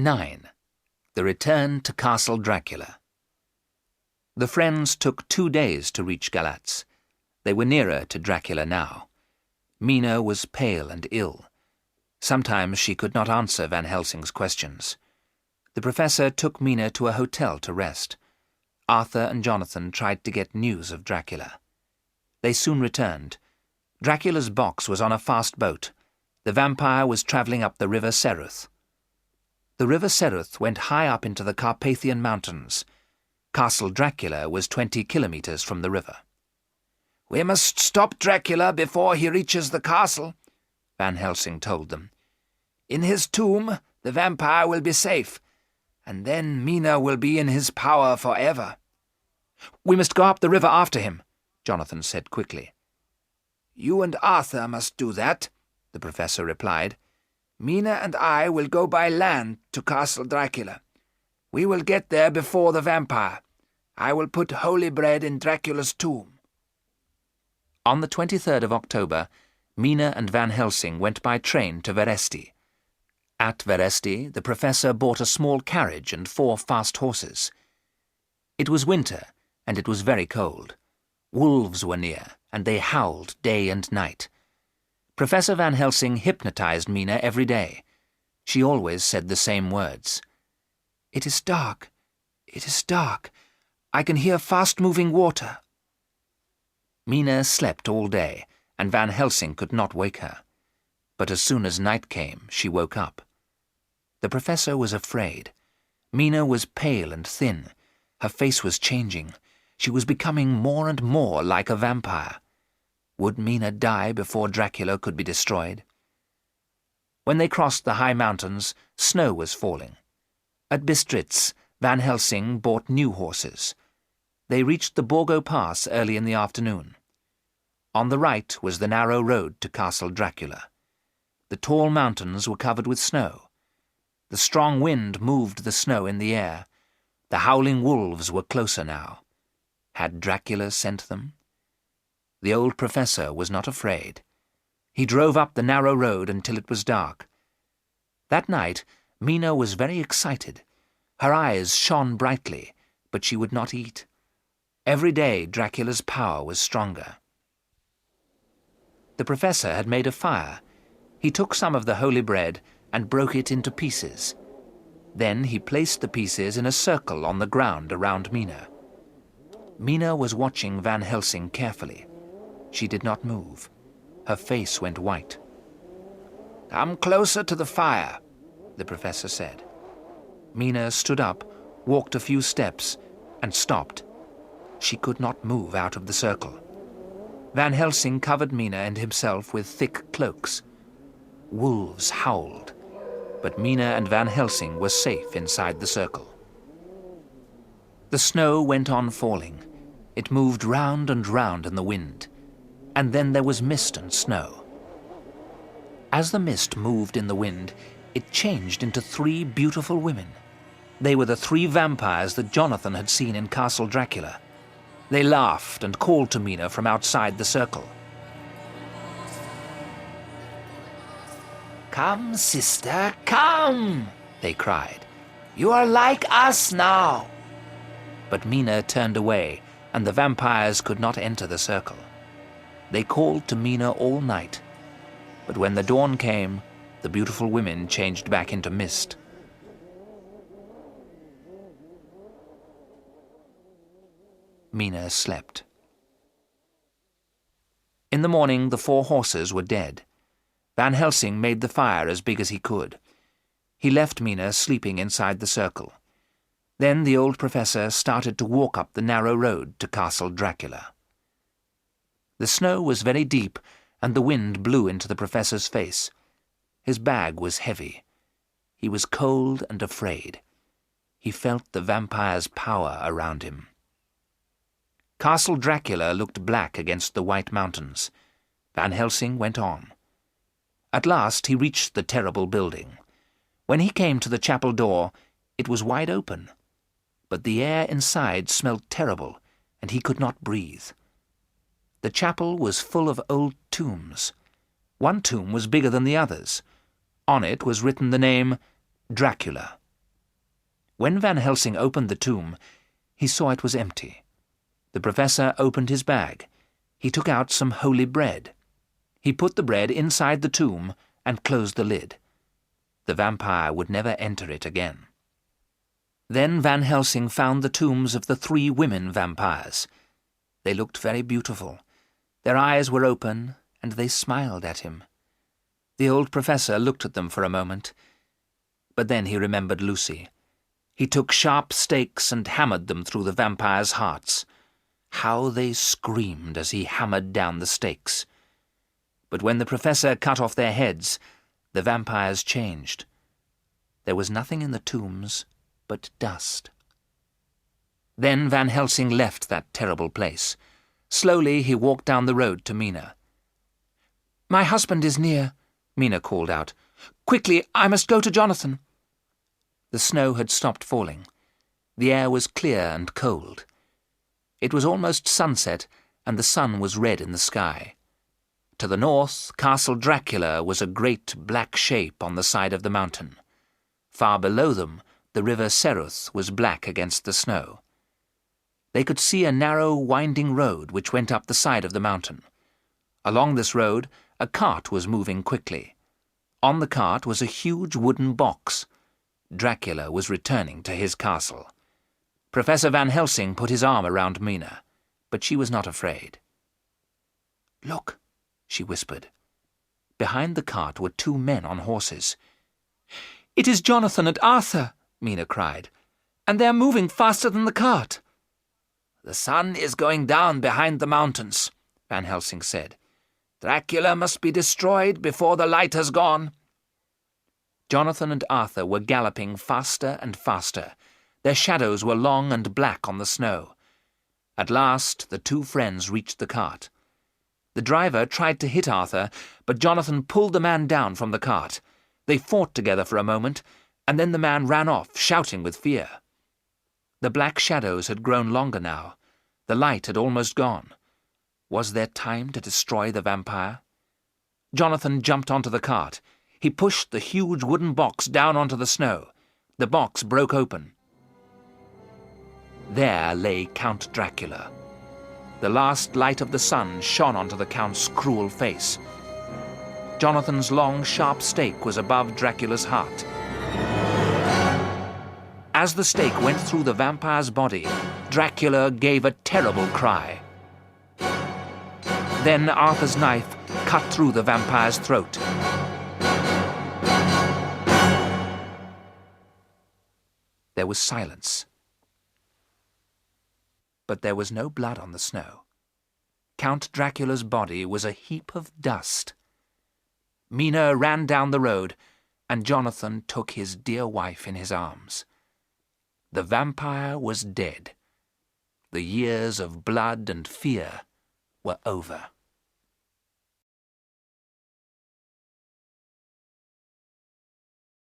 9. The Return to Castle Dracula. The friends took 2 days to reach Galatz. They were nearer to Dracula now. Mina was pale and ill. Sometimes she could not answer Van Helsing's questions. The professor took Mina to a hotel to rest. Arthur and Jonathan tried to get news of Dracula. They soon returned. Dracula's box was on a fast boat. The vampire was travelling up the river Seruth. The river Seruth went high up into the Carpathian Mountains. Castle Dracula was 20 kilometres from the river. "We must stop Dracula before he reaches the castle," Van Helsing told them. "In his tomb, the vampire will be safe, and then Mina will be in his power forever." "We must go up the river after him," Jonathan said quickly. "You and Arthur must do that," the professor replied. "Mina and I will go by land to Castle Dracula. We will get there before the vampire. I will put holy bread in Dracula's tomb." On the 23rd of October, Mina and Van Helsing went by train to Veresti. At Veresti, the professor bought a small carriage and 4 fast horses. It was winter, and it was very cold. Wolves were near, and they howled day and night. Professor Van Helsing hypnotized Mina every day. She always said the same words. "It is dark. It is dark. I can hear fast-moving water." Mina slept all day, and Van Helsing could not wake her. But as soon as night came, she woke up. The professor was afraid. Mina was pale and thin. Her face was changing. She was becoming more and more like a vampire. Would Mina die before Dracula could be destroyed? When they crossed the high mountains, snow was falling. At Bistritz, Van Helsing bought new horses. They reached the Borgo Pass early in the afternoon. On the right was the narrow road to Castle Dracula. The tall mountains were covered with snow. The strong wind moved the snow in the air. The howling wolves were closer now. Had Dracula sent them? The old professor was not afraid. He drove up the narrow road until it was dark. That night, Mina was very excited. Her eyes shone brightly, but she would not eat. Every day Dracula's power was stronger. The professor had made a fire. He took some of the holy bread and broke it into pieces. Then he placed the pieces in a circle on the ground around Mina. Mina was watching Van Helsing carefully. She did not move. Her face went white. "Come closer to the fire," the professor said. Mina stood up, walked a few steps, and stopped. She could not move out of the circle. Van Helsing covered Mina and himself with thick cloaks. Wolves howled, but Mina and Van Helsing were safe inside the circle. The snow went on falling. It moved round and round in the wind. And then there was mist and snow. As the mist moved in the wind, it changed into 3 beautiful women. They were the 3 vampires that Jonathan had seen in Castle Dracula. They laughed and called to Mina from outside the circle. "Come, sister, come!" they cried. "You are like us now." But Mina turned away, and the vampires could not enter the circle. They called to Mina all night, but when the dawn came, the beautiful women changed back into mist. Mina slept. In the morning, the 4 horses were dead. Van Helsing made the fire as big as he could. He left Mina sleeping inside the circle. Then the old professor started to walk up the narrow road to Castle Dracula. The snow was very deep, and the wind blew into the professor's face. His bag was heavy. He was cold and afraid. He felt the vampire's power around him. Castle Dracula looked black against the white mountains. Van Helsing went on. At last he reached the terrible building. When he came to the chapel door, it was wide open. But the air inside smelled terrible, and he could not breathe. The chapel was full of old tombs. One tomb was bigger than the others. On it was written the name Dracula, When Van Helsing opened the tomb, he saw it was empty. The professor opened his bag. He took out some holy bread. He put the bread inside the tomb and closed the lid. The vampire would never enter it again. Then Van Helsing found the tombs of the 3 women vampires. They looked very beautiful. Their eyes were open, and they smiled at him. The old professor looked at them for a moment, but then he remembered Lucy. He took sharp stakes and hammered them through the vampires' hearts. How they screamed as he hammered down the stakes. But when the professor cut off their heads, the vampires changed. There was nothing in the tombs but dust. Then Van Helsing left that terrible place. Slowly he walked down the road to Mina. "My husband is near," Mina called out. "Quickly, I must go to Jonathan." The snow had stopped falling. The air was clear and cold. It was almost sunset, and the sun was red in the sky. To the north, Castle Dracula was a great black shape on the side of the mountain. Far below them, the river Seruth was black against the snow. They could see a narrow, winding road which went up the side of the mountain. Along this road, a cart was moving quickly. On the cart was a huge wooden box. Dracula was returning to his castle. Professor Van Helsing put his arm around Mina, but she was not afraid. "Look," she whispered. Behind the cart were 2 men on horses. "It is Jonathan and Arthur," Mina cried, "and they are moving faster than the cart." "The sun is going down behind the mountains," Van Helsing said. "Dracula must be destroyed before the light has gone." Jonathan and Arthur were galloping faster and faster. Their shadows were long and black on the snow. At last the 2 friends reached the cart. The driver tried to hit Arthur, but Jonathan pulled the man down from the cart. They fought together for a moment, and then the man ran off, shouting with fear. The black shadows had grown longer now. The light had almost gone. Was there time to destroy the vampire? Jonathan jumped onto the cart. He pushed the huge wooden box down onto the snow. The box broke open. There lay Count Dracula. The last light of the sun shone onto the Count's cruel face. Jonathan's long, sharp stake was above Dracula's heart. As the stake went through the vampire's body, Dracula gave a terrible cry. Then Arthur's knife cut through the vampire's throat. There was silence. But there was no blood on the snow. Count Dracula's body was a heap of dust. Mina ran down the road, and Jonathan took his dear wife in his arms. The vampire was dead. The years of blood and fear were over.